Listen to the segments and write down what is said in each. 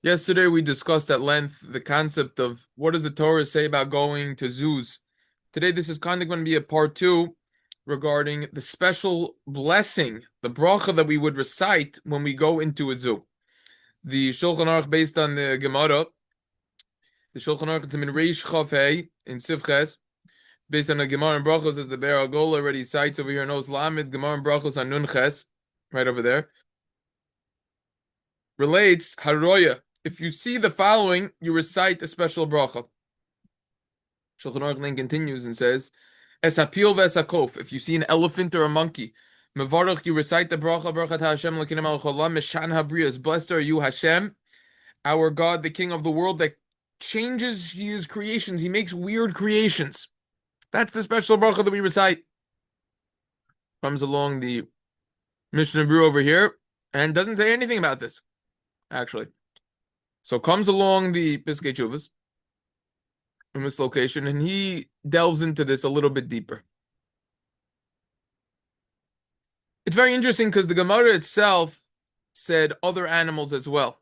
Yesterday we discussed at length the concept of what does the Torah say about going to zoos. Today this is kind of going to be a part two regarding the special blessing, the bracha that we would recite when we go into a zoo. The Shulchan Aruch based on the Gemara, the Shulchan Aruch it's in Reish Chav Hey in Sivches, based on the Gemara and Brachos as the Be'er Agol already cites over here in Os Lamed, Gemara and Brachos on Nun Ches, right over there, relates Haroya. If you see the following, you recite a special bracha. Shulchan Aruch then continues and says, "Es hapil v'es hakof." If you see an elephant or a monkey, mevarach, you recite the bracha, Baruch Hashem Elokeinu melech haolam, Meshan habriyos. Blessed are you, Hashem, our God, the King of the world, that changes His creations. He makes weird creations. That's the special bracha that we recite. Comes along the Mishnah Brew over here and doesn't say anything about this, actually. So comes along the Piskei Teshuvos in this location, and he delves into this a little bit deeper. It's very interesting because the Gemara itself said other animals as well.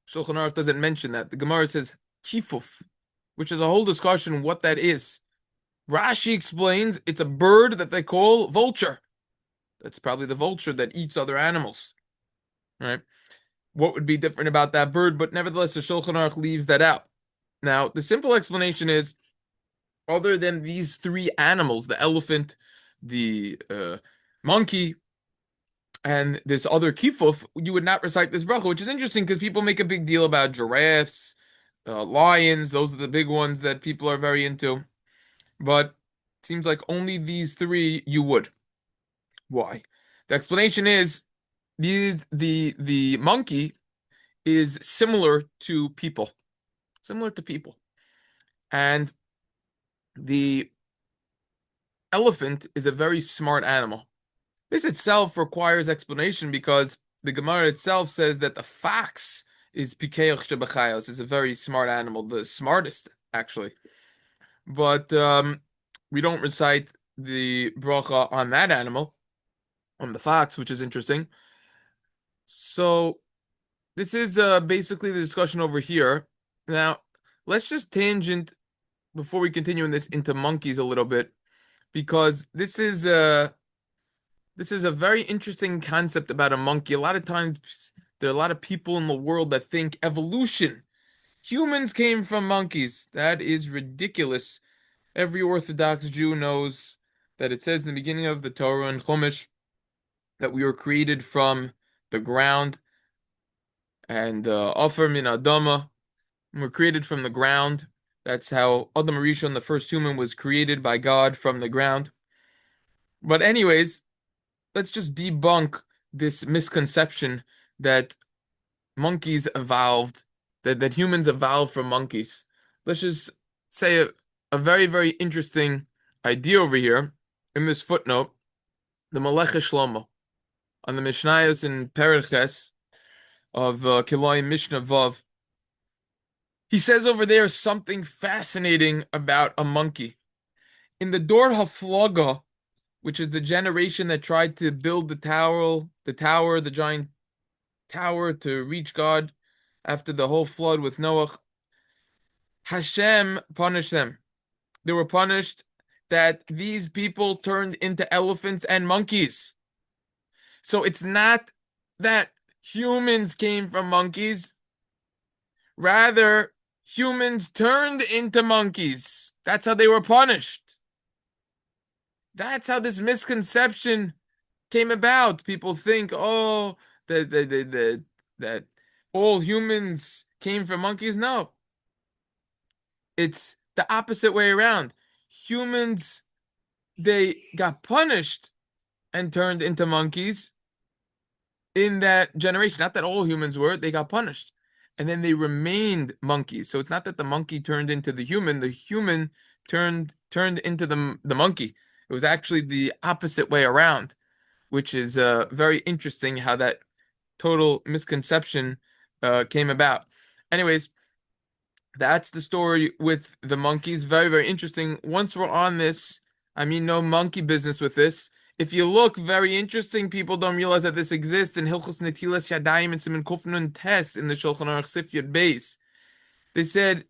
Shulchan Aruch doesn't mention that. The Gemara says kifuf, which is a whole discussion what that is. Rashi explains it's a bird that they call vulture. That's probably the vulture that eats other animals, right? What would be different about that bird? But nevertheless, the Shulchan Aruch leaves that out. Now, the simple explanation is, other than these three animals, the elephant, the monkey, and this other kifuf, you would not recite this bracha, which is interesting because people make a big deal about giraffes, lions. Those are the big ones that people are very into. But it seems like only these three you would. Why? The explanation is the monkey is similar to people. And the elephant is a very smart animal. This itself requires explanation because the Gemara itself says that the fox is pikeach shebachayos, is a very smart animal, the smartest, actually. But we don't recite the bracha on that animal, on the fox, which is interesting. So this is basically the discussion over here. Now, let's just tangent before we continue in this into monkeys a little bit, because this is a very interesting concept about a monkey. A lot of times there are a lot of people in the world that think evolution. Humans came from monkeys. That is ridiculous. Every Orthodox Jew knows that it says in the beginning of the Torah and Chumash that we were created from the ground, and Ofer min Adama, we're created from the ground. That's how Adam Rishon, the first human, was created by God from the ground. But anyways, let's just debunk this misconception that monkeys evolved, that humans evolved from monkeys. Let's just say a very, very interesting idea over here in this footnote. The Melech Shlomo on the Mishnayos in Periches of Kilayim Mishnah Vav. He says over there something fascinating about a monkey. In the Dor Haflaga, which is the generation that tried to build the giant tower to reach God after the whole flood with Noah, Hashem punished them. They were punished that these people turned into elephants and monkeys. So it's not that humans came from monkeys. Rather, humans turned into monkeys. That's how they were punished. That's how this misconception came about. People think, oh, that all humans came from monkeys. No. It's the opposite way around. Humans, they got punished and turned into monkeys in that generation. Not that all humans were, they got punished. And then they remained monkeys. So it's not that the monkey turned into the human turned into the monkey. It was actually the opposite way around, which is very interesting how that total misconception came about. Anyways, that's the story with the monkeys. Very, very interesting. Once we're on this, I mean, no monkey business with this. If you look, very interesting. People don't realize that this exists in Hilchos Netilas Yadayim and Siman Kuf Nun Tes in the Shulchan Aruch Sif Yud Beis. They said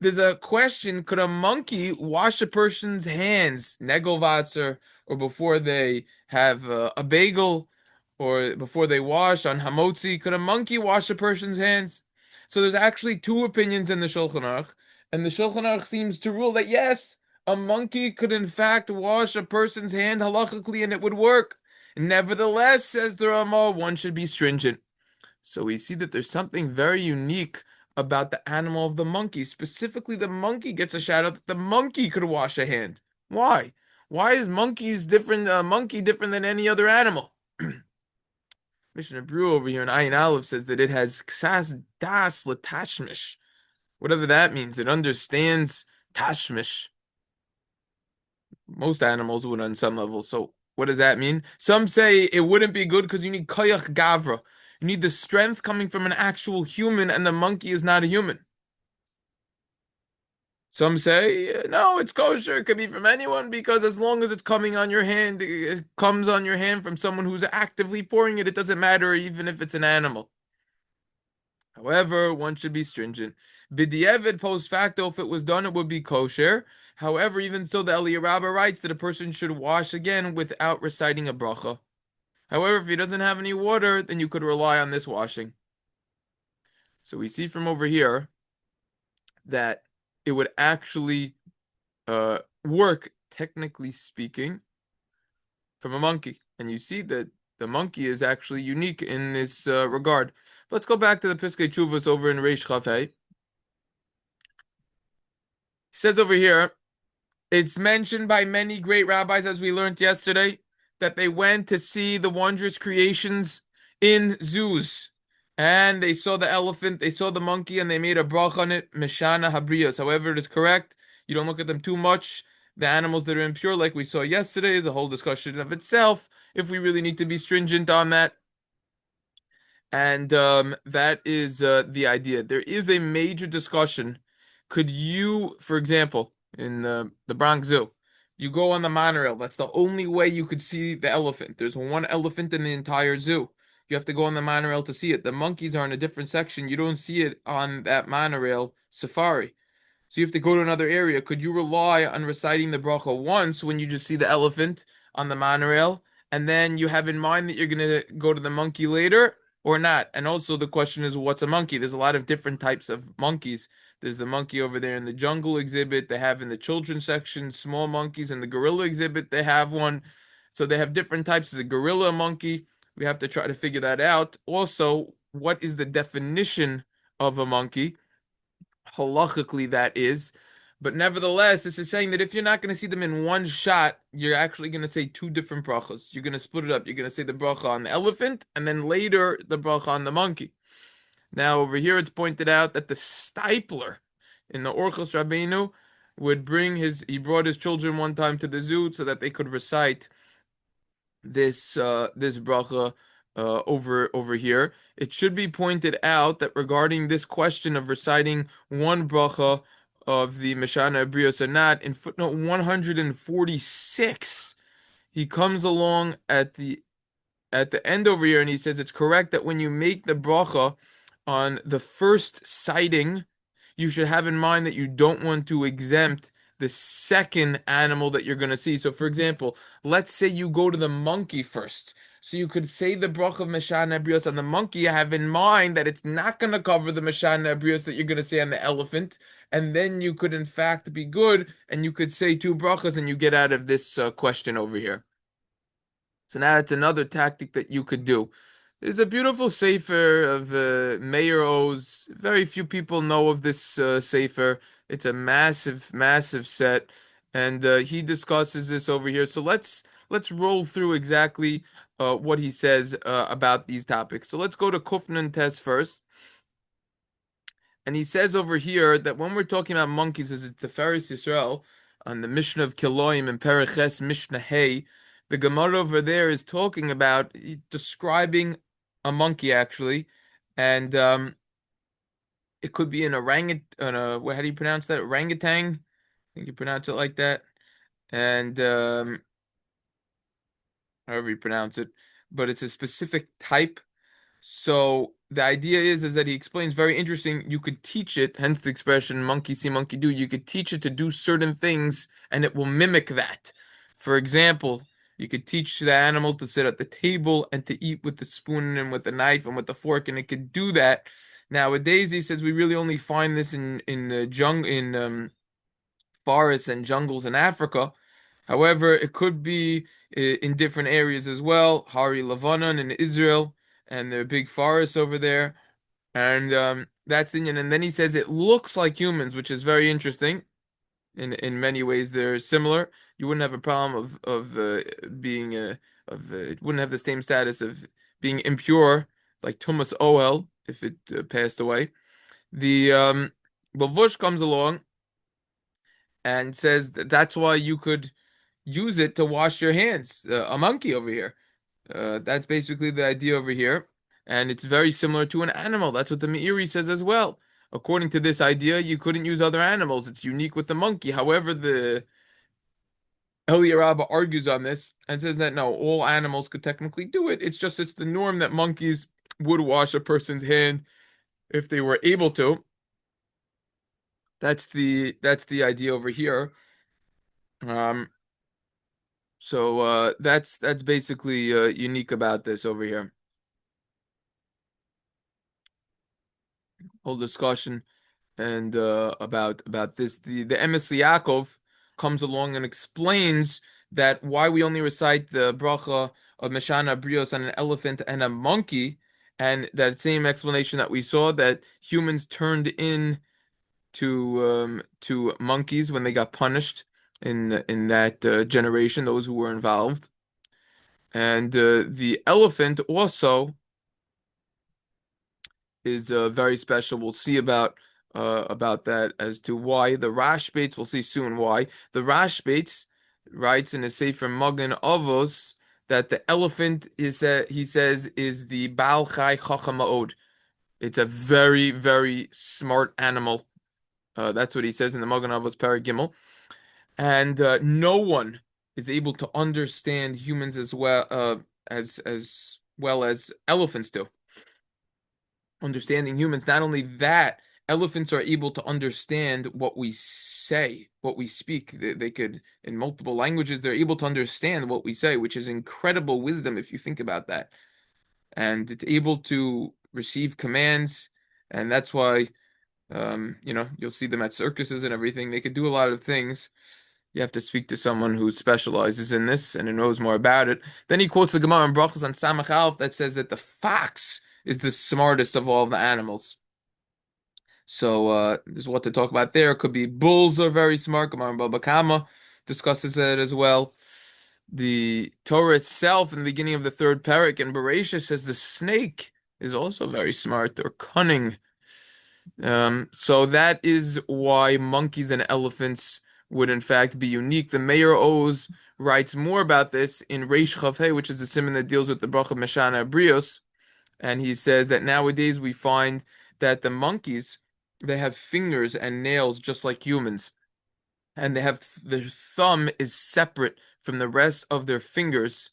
there's a question: could a monkey wash a person's hands, negovatzer, or before they have a bagel, or before they wash on hamotzi? Could a monkey wash a person's hands? So there's actually two opinions in the Shulchan Aruch, and the Shulchan Aruch seems to rule that yes, a monkey could in fact wash a person's hand halachically, and it would work. Nevertheless, says the Ramah, one should be stringent. So we see that there's something very unique about the animal of the monkey. Specifically, the monkey gets a shout out that the monkey could wash a hand. Why? Why is monkey different than any other animal? Mishnah Brew over here in Ayin Aleph says that it has ksas das latashmish. Whatever that means, it understands tashmish. Most animals would on some level. So what does that mean? Some say it wouldn't be good because you need koyach gavra. You need the strength coming from an actual human, and the monkey is not a human. Some say, no, it's kosher. It could be from anyone because as long as it's coming on your hand, it comes on your hand from someone who's actively pouring it. It doesn't matter even if it's an animal. However, one should be stringent. B'di'evid post facto, if it was done, it would be kosher. However, even so, the Eliyah Rabbah writes that a person should wash again without reciting a bracha. However, if he doesn't have any water, then you could rely on this washing. So we see from over here that it would actually work, technically speaking, from a monkey. And you see that the monkey is actually unique in this regard. Let's go back to the Piskei Teshuvos over in Reish Chaf He. He says over here, it's mentioned by many great rabbis, as we learned yesterday, that they went to see the wondrous creations in zoos. And they saw the elephant, they saw the monkey, and they made a brach on it, Meshana Habrios. However, it is correct. You don't look at them too much. The animals that are impure, like we saw yesterday, is a whole discussion of itself, if we really need to be stringent on that. And that is the idea. There is a major discussion. Could you, for example, in the Bronx Zoo, you go on the monorail. That's the only way you could see the elephant. There's one elephant in the entire zoo. You have to go on the monorail to see it. The monkeys are in a different section. You don't see it on that monorail safari. So you have to go to another area. Could you rely on reciting the bracha once when you just see the elephant on the monorail, and then you have in mind that you're going to go to the monkey later or not? And also the question is, what's a monkey? There's a lot of different types of monkeys. There's the monkey over there in the jungle exhibit. They have in the children's section small monkeys. In the gorilla exhibit, they have one. So they have different types. There's a gorilla monkey. We have to try to figure that out. Also, what is the definition of a monkey? Halachically, that is. But nevertheless, this is saying that if you're not going to see them in one shot, you're actually going to say two different brachas. You're going to split it up. You're going to say the bracha on the elephant, and then later the bracha on the monkey. Now, over here, it's pointed out that the stipler in the Orchos Rabbeinu he brought his children one time to the zoo so that they could recite this bracha over here. It should be pointed out that regarding this question of reciting one bracha of the Meshana Abrios or not, in footnote 146, he comes along at the end over here and he says it's correct that when you make the bracha on the first sighting, you should have in mind that you don't want to exempt the second animal that you're going to see. So, for example, let's say you go to the monkey first. So you could say the bracha of Meshana Abrios on the monkey. Have in mind that it's not going to cover the Meshana Abrios that you're going to say on the elephant. And then you could, in fact, be good, and you could say two brachas, and you get out of this question over here. So now it's another tactic that you could do. There's a beautiful sefer of Meir Oz. Very few people know of this sefer. It's a massive, massive set, and he discusses this over here. So let's roll through exactly what he says about these topics. So let's go to Kufnan Test first. And he says over here that when we're talking about monkeys, as it's Tiferes Yisrael, on the Mishnah of Kiloim and Periches Mishnah Hey, the Gemara over there is talking about describing a monkey actually, and it could be an orangutan. How do you pronounce that? Orangutan. I think you pronounce it like that. And however you pronounce it, but it's a specific type. So the idea is that he explains very interesting. You could teach it, hence the expression monkey see, monkey do. You could teach it to do certain things and it will mimic that. For example, you could teach the animal to sit at the table and to eat with the spoon and with the knife and with the fork, and it could do that. Nowadays, he says we really only find this in the jungle, in forests and jungles in Africa. However, it could be in different areas as well. Hari Lebanon in Israel, and there are big forests over there. And that's Indian. And then he says it looks like humans, which is very interesting. In many ways, they're similar. You wouldn't have a problem of being it wouldn't have the same status of being impure like Tumas Ohel if it passed away. The Lavush comes along and says that that's why you could use it to wash your hands. A monkey over here. That's basically the idea over here. And it's very similar to an animal. That's what the Meiri says as well. According to this idea, you couldn't use other animals. It's unique with the monkey. However, the Eliaraba argues on this and says that no, all animals could technically do it. It's just it's the norm that monkeys would wash a person's hand if they were able to. That's the idea over here. Um, so that's basically unique about this over here. Whole discussion and about this. The Emes Yaakov comes along and explains that why we only recite the bracha of Meshana Brios on an elephant and a monkey, and that same explanation that we saw that humans turned in to monkeys when they got punished in that generation, those who were involved, and the elephant also is very special. We'll see about that as to why the Rashbates. We'll see soon why the Rashbates writes in his Sefer Magen Avos that the elephant is he says is the Baal Chai Chacham Ma'od. It's a very very smart animal. That's what he says in the Magen Avos Perek Gimel, and no one is able to understand humans as well as elephants do understanding humans. Not only that, elephants are able to understand what we say, what we speak. They could, in multiple languages, they're able to understand what we say, which is incredible wisdom if you think about that. And it's able to receive commands, and that's why, you'll see them at circuses and everything. They could do a lot of things. You have to speak to someone who specializes in this and who knows more about it. Then he quotes the Gemara in Brachos on Samach Aleph that says that the fox is the smartest of all the animals. So there's what to talk about there. It could be bulls are very smart. Gemara in Baba Kama discusses that as well. The Torah itself in the beginning of the third parak in Bereshit says the snake is also very smart or cunning. So that is why monkeys and elephants would in fact be unique. The Mayor Oz writes more about this in Reish Chavhei, which is the simon that deals with the bracha Meshana Brios, and he says that nowadays we find that the monkeys they have fingers and nails just like humans, and their thumb is separate from the rest of their fingers.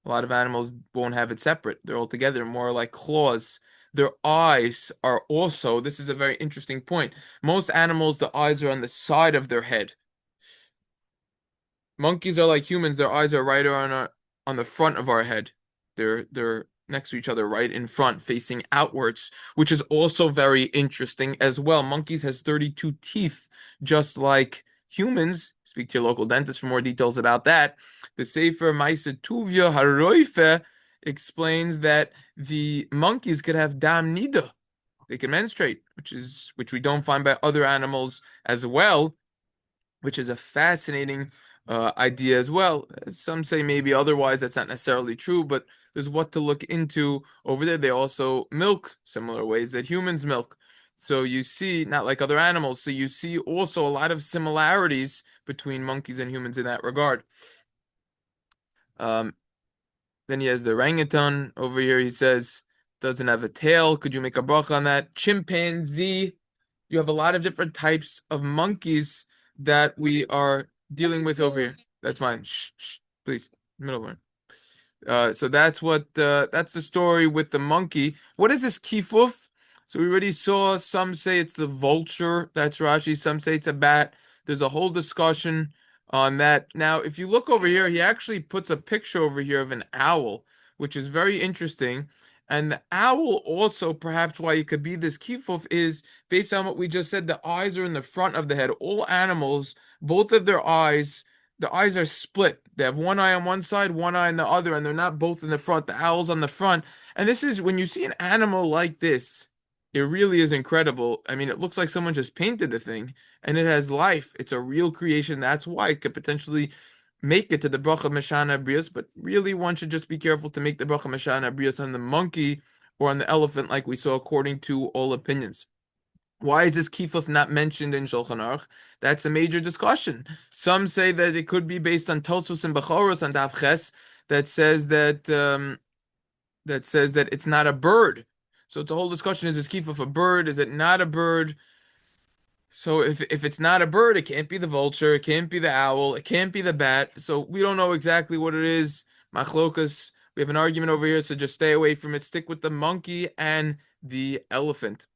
A lot of animals won't have it separate. They're all together, more like claws. Their eyes are also, this is a very interesting point. Most animals, the eyes are on the side of their head. Monkeys are like humans, their eyes are right on the front of our head. They're next to each other, right in front, facing outwards, which is also very interesting as well. Monkeys has 32 teeth, just like humans. Speak to your local dentist for more details about that. The Sefer Maisa Tuvia Haroife explains that the monkeys could have dam nida. They can menstruate, which we don't find by other animals as well, which is a fascinating idea as well. Some say maybe otherwise, that's not necessarily true, but there's what to look into over there. They also milk similar ways that humans milk. So you see, not like other animals, so you see also a lot of similarities between monkeys and humans in that regard. Um, then he has the orangutan over here. He says, doesn't have a tail. Could you make a bracha on that? Chimpanzee. You have a lot of different types of monkeys that we are dealing with over here. That's mine. Shh, shh, please. Middle one. So that's the story with the monkey. What is this kifuf? So we already saw some say it's the vulture. That's Rashi. Some say it's a bat. There's a whole discussion on that. Now, if you look over here, he actually puts a picture over here of an owl, which is very interesting. And the owl also, perhaps why it could be this kifuf is based on what we just said. The eyes are in the front of the head. All animals, both of their eyes the eyes are split. They have one eye on one side, one eye on the other, and they're not both in the front. The owl's on the front. And this is when you see an animal like this, it really is incredible. I mean, it looks like someone just painted the thing and it has life. It's a real creation. That's why it could potentially make it to the bracha Meshana Brios, but really one should just be careful to make the bracha Meshana Brios on the monkey or on the elephant, like we saw, according to all opinions. Why is this kifuf not mentioned in Shulchan Aruch? That's a major discussion. Some say that it could be based on Tosus and Bechoros and Daf Ches that says that it's not a bird. So it's a whole discussion: is this kifuf a bird? Is it not a bird? So if it's not a bird, it can't be the vulture, it can't be the owl, it can't be the bat. So we don't know exactly what it is. Machlokas. We have an argument over here, so just stay away from it. Stick with the monkey and the elephant.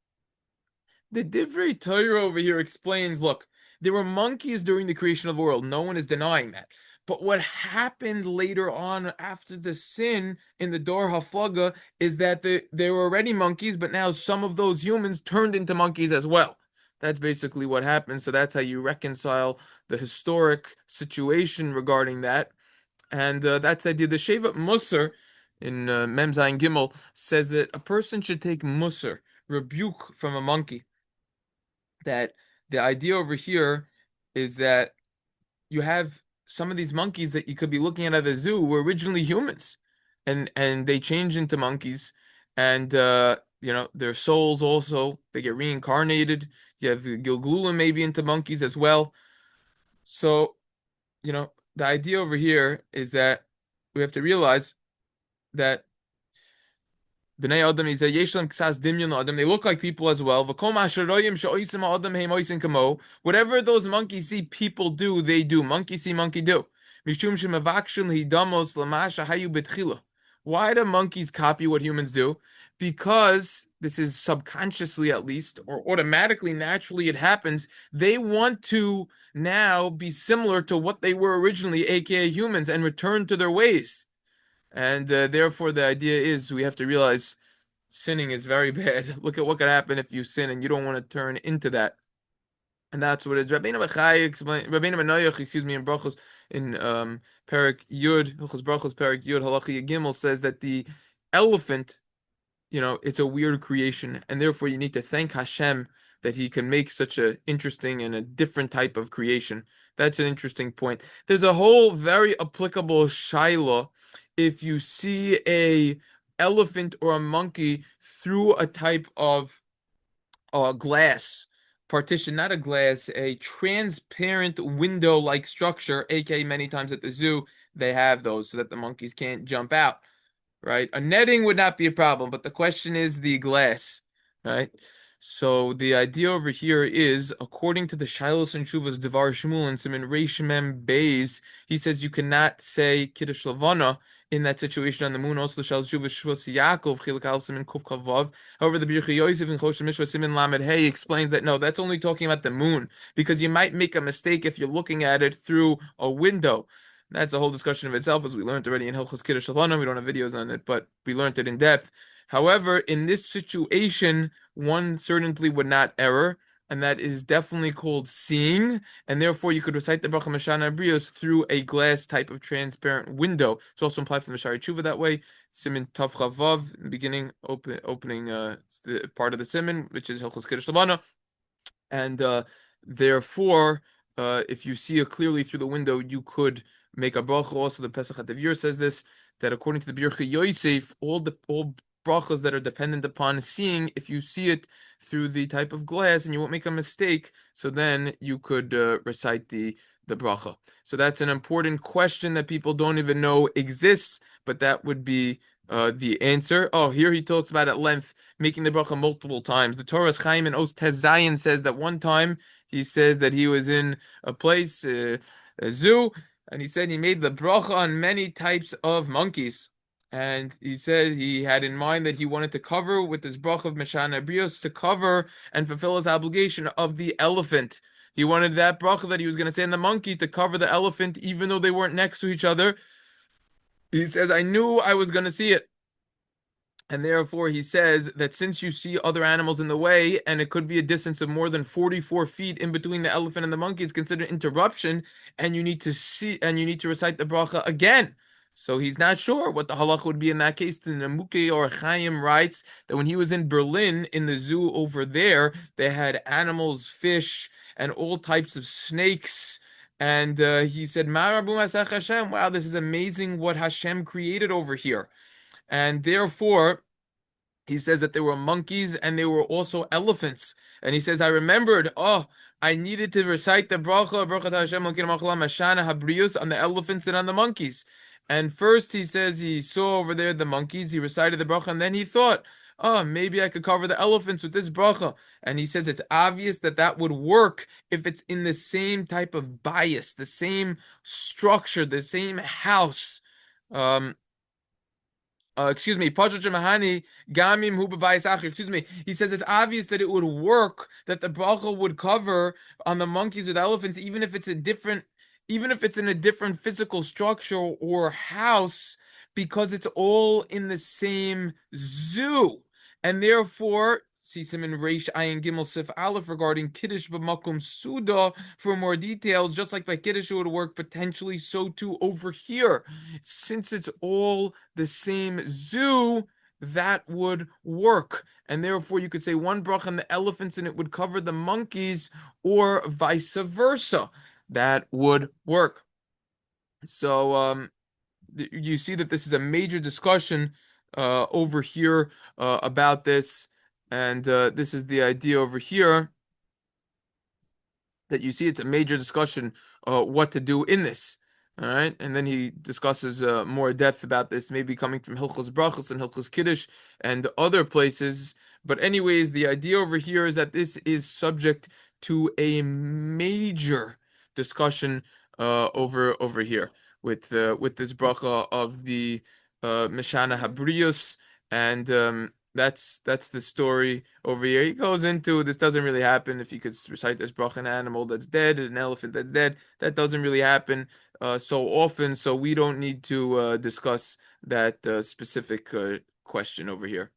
The Divrei Torah over here explains, look, there were monkeys during the creation of the world. No one is denying that. But what happened later on after the sin in the Dor Haflaga is that there were already monkeys, but now some of those humans turned into monkeys as well. That's basically what happened. So that's how you reconcile the historic situation regarding that. And that's the idea. The Sheva Musar in Mem Zayin Gimel says that a person should take Musar, rebuke from a monkey. That the idea over here is that you have some of these monkeys that you could be looking at the zoo were originally humans, and they change into monkeys, and their souls also they get reincarnated. You have Gilgula maybe into monkeys as well. So the idea over here is that we have to realize that Bnei Adam is a yeshlam ksas dimyon Adam. They look like people as well. V'kol ma'asharoyim she'oisim Adam heim oisim kamo. Whatever those monkeys see people do, they do. Monkey see monkey do. Mishum shemavakshin hidamos lamasha hayu betchila. Why do monkeys copy what humans do? Because this is subconsciously at least, or automatically, naturally it happens. They want to now be similar to what they were originally, aka humans, and return to their ways. And therefore, the idea is we have to realize sinning is very bad. Look at what could happen if you sin, and you don't want to turn into that. And that's what it is. Rabbeinu Bechai explain. Rabbeinu Benoyach, excuse me, in Brachos in Perik Yud, Hilchos Brachos Perik Yud Halacha Gimel says that the elephant, it's a weird creation, and therefore you need to thank Hashem that He can make such a interesting and a different type of creation. That's an interesting point. There's a whole very applicable shaila if you see a elephant or a monkey through a type of glass partition, not a glass, a transparent window-like structure, aka many times at the zoo, they have those so that the monkeys can't jump out, right? A netting would not be a problem, but the question is the glass, right? So the idea over here is, according to the Shilos and Shuvas Devar Shmuel and Siman Reish Mem Beis, he says you cannot say Kiddush Lavana in that situation on the moon. Also, the Shilos Shuvas Shvus Yaakov Chiluk Aleph Siman Kuf Kavav. However, the Birchei Yosef in Choshen Mishra Siman Lamed Hey explains that no, that's only talking about the moon because you might make a mistake if you're looking at it through a window. That's a whole discussion of itself, as we learned already in Hilchos Kiddush Lavana. We don't have videos on it, but we learned it in depth. However, in this situation, one certainly would not err, and that is definitely called seeing, and therefore you could recite the Bracha Mashana Brios through a glass type of transparent window. It's also implied from the Shari Tshuva that way. Simin Tav Chavav, in the beginning, opening the part of the Simin, which is Hilchos Kiddush Lavana, and therefore, if you see it clearly through the window, you could make a bracha. Also, the Pesach HaTavir says this, that according to the Birchei Yosef, all brachas that are dependent upon seeing, if you see it through the type of glass and you won't make a mistake, so then you could recite the bracha. So that's an important question that people don't even know exists, but that would be the answer. Oh, here he talks about at length making the bracha multiple times. The Torah's Chaim in Os Tezayin says that one time he says that he was in a place, a zoo, and he said he made the bracha on many types of monkeys. And he says he had in mind that he wanted to cover with this brach of Meshana Brios to cover and fulfill his obligation of the elephant. He wanted that bracha that he was going to say in the monkey to cover the elephant, even though they weren't next to each other. He says, I knew I was going to see it. And therefore, he says that since you see other animals in the way, and it could be a distance of more than 44 feet in between the elephant and the monkey, it's considered interruption, and you need to see, and you need to recite the bracha again. So he's not sure what the halach would be in that case. The Nemuke or Chaim writes that when he was in Berlin in the zoo over there, they had animals, fish, and all types of snakes. And he said, "Marabu Masach Hashem, wow, this is amazing what Hashem created over here." And therefore, he says that there were monkeys and there were also elephants. And he says, I remembered, I needed to recite the bracha Hashem Mashana Habrius on the elephants and on the monkeys. And first he says he saw over there the monkeys, he recited the bracha, and then he thought, maybe I could cover the elephants with this bracha. And he says it's obvious that that would work if it's in the same type of bias, the same structure, the same house. Excuse me, Gamim excuse me. He says it's obvious that it would work, that the bracha would cover on the monkeys or the elephants, even if it's in a different physical structure or house, because it's all in the same zoo. And therefore, see some in Reish Ayin Gimel Sif Aleph regarding Kiddush b'makom Suda for more details. Just like by Kiddush, it would work potentially so too over here. Since it's all the same zoo, that would work. And therefore, you could say one brach on the elephants and it would cover the monkeys, or vice versa. That would work. So, you see that this is a major discussion over here about this. And this is the idea over here that you see it's a major discussion what to do in this. All right, and then he discusses more depth about this, maybe coming from Hilchos Brachos and Hilchos Kiddush and other places. But anyways, the idea over here is that this is subject to a major discussion over here with this bracha of the Meshana Habrius, and that's the story over here. He goes into this doesn't really happen if you could recite this bracha, an animal that's dead, an elephant that's dead. That doesn't really happen so often, so we don't need to discuss that specific question over here.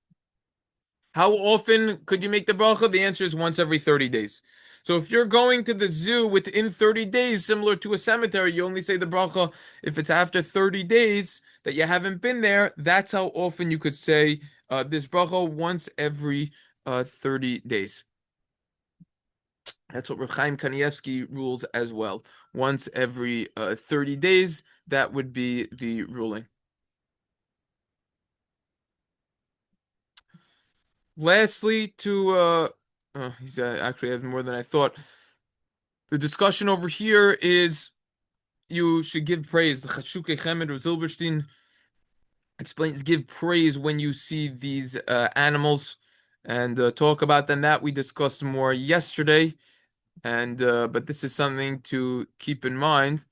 How often could you make the bracha? The answer is once every 30 days. So if you're going to the zoo within 30 days, similar to a cemetery, you only say the bracha if it's after 30 days that you haven't been there. That's how often you could say this bracha, once every 30 days. That's what Reb Chaim Kanievsky rules as well. Once every 30 days, that would be the ruling. Lastly, he's actually has more than I thought. The discussion over here is you should give praise. The Chatshuke Chemed of Zilberstein explains give praise when you see these animals, and talk about them. That we discussed more yesterday, and but this is something to keep in mind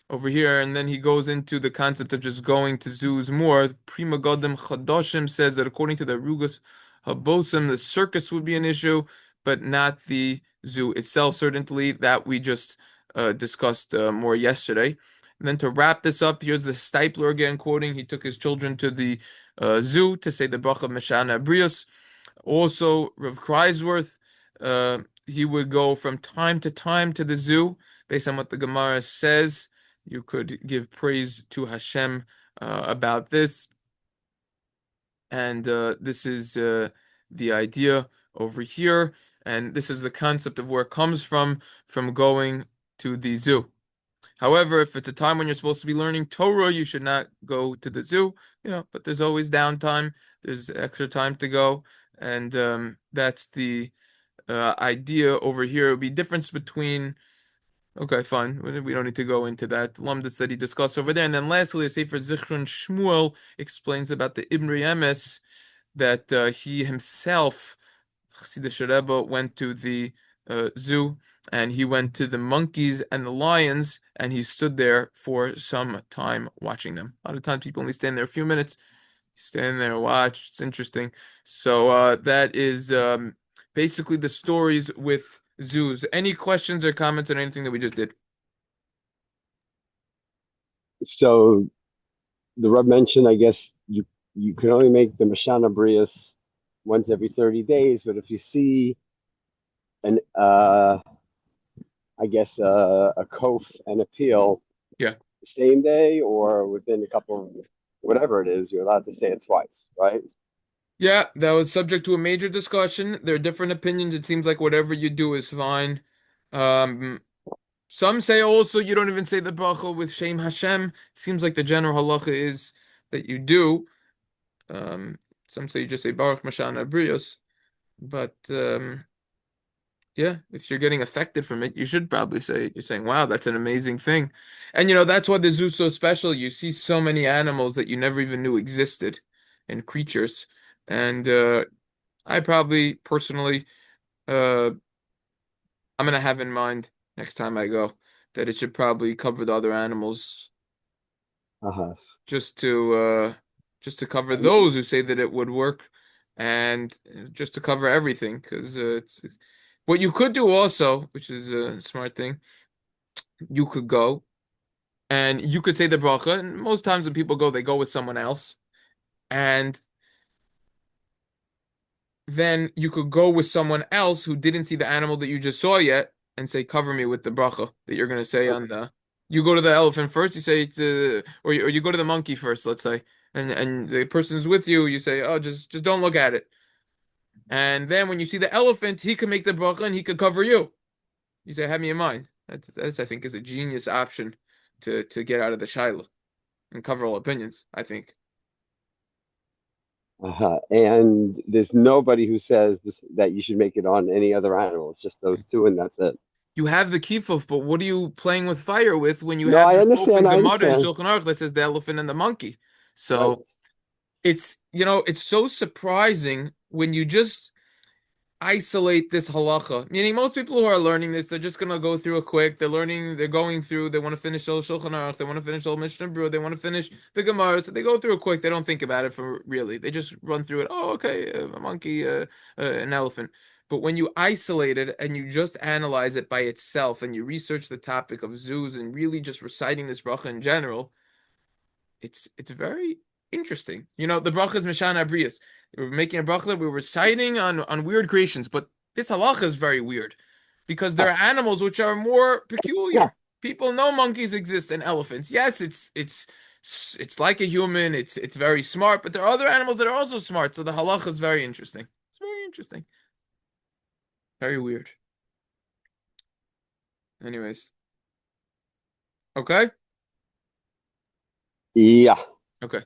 over here. And then he goes into the concept of just going to zoos more. Prima Godim Chadoshim says that according to the Rugus Habosim, the circus would be an issue, but not the zoo itself. Certainly, that we just discussed more yesterday. And then to wrap this up, here's the Stipler again quoting. He took his children to the zoo to say the bracha Meshana Brios. Also, Rav Kreisworth, he would go from time to time to the zoo, based on what the Gemara says. You could give praise to Hashem about this. And this is the idea over here. And this is the concept of where it comes from going to the zoo. However, if it's a time when you're supposed to be learning Torah, you should not go to the zoo, but there's always downtime. There's extra time to go. And that's the idea over here. It would be difference between. Okay, fine. We don't need to go into that. Lumdus that he discussed over there. And then lastly, the Sefer Zichron Shmuel explains about the Ibri Emes, that he himself, Chassidish Rebbe, went to the zoo, and he went to the monkeys and the lions, and he stood there for some time watching them. A lot of times people only stand there a few minutes. Stand there, watch. It's interesting. So that is basically the stories with zoos. Any questions or comments on anything that we just did? So the Rub mentioned, I guess you can only make the Mashana Brias once every 30 days, but if you see an I guess a kof and a peel Yeah. the same day or within a couple of whatever it is, you're allowed to say it twice, right? Yeah, that was subject to a major discussion. There are different opinions. It seems like whatever you do is fine. Um, some say also you don't even say the bracha with Shem Hashem. It seems like the general halacha is that you do. Um, some say you just say Baruch Mashana Brios. But yeah, if you're getting affected from it, you should probably say you're saying, "Wow, that's an amazing thing," and that's why the zoo's so special. You see so many animals that you never even knew existed, and creatures. And I probably personally, uh, I'm gonna have in mind next time I go that it should probably cover the other animals Uh-huh. just to just to cover And those who say that it would work, and just to cover everything. Because it's what you could do also, which is a smart thing. You could go and you could say the bracha, and most times when people go, they go with someone else, and then you could go with someone else who didn't see the animal that you just saw yet, and say, "Cover me with the bracha that you're gonna say on okay. the." You go to the elephant first. You say to, or you go to the monkey first. Let's say, and the person's with you. You say, "Oh, just don't look at it." And then when you see the elephant, he can make the bracha and he could cover you. You say, "Have me in mind." That's I think is a genius option to get out of the shiloh and cover all opinions. I think. Uh-huh. And there's nobody who says that you should make it on any other animal. It's just those two, and that's it. You have the kifuf, but what are you playing with fire with when you No, have I an open understand. I Gemara in understand. Shulchan Aruch that says the elephant and the monkey? Right. So it's so surprising when you just isolate this halacha. Meaning, most people who are learning this, they're just gonna go through it quick. They're learning, they're going through. They want to finish all Shulchan Aruch. They want to finish all Mishnah Berurah. They want to finish the Gemara. So they go through it quick. They don't think about it for really. They just run through it. Oh, okay, a monkey, an elephant. But when you isolate it and you just analyze it by itself, and you research the topic of zoos and really just reciting this bracha in general, it's very interesting. The bracha is Mishana Abrius. We're making a bracha, we're reciting on weird creations, but this halacha is very weird because there are animals which are more peculiar. People know monkeys exist and elephants. Yes, it's like a human. It's very smart, but there are other animals that are also smart. So the halacha is very interesting. It's very interesting. Very weird. Anyways, okay, Yeah. okay.